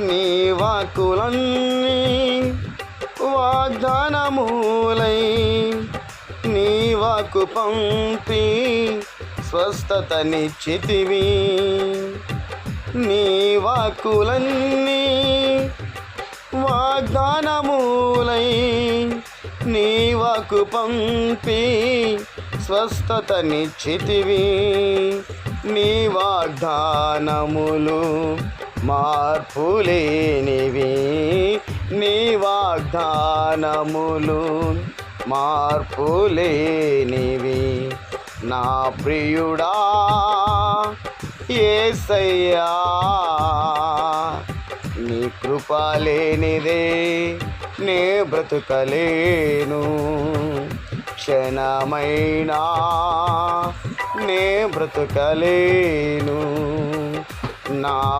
నీ వాక్కులన్నీ వాగ్దానములై నీ వాక్కు పంపి స్వస్థతనిచ్చితివి. నీ వాక్కులన్నీ వాగ్దానములై నీ వాక్కు పంపి స్వస్థతనిచ్చితివి. నీ వాగ్దానములు మార్పులేనివి. నీ వాగ్దానములు మార్పులేనివి. నా ప్రియుడా యేసయ్యా, నీ కృప లేనిదే నే బ్రతుకలేను. క్షణమైనా నే బ్రతుకలేను. నా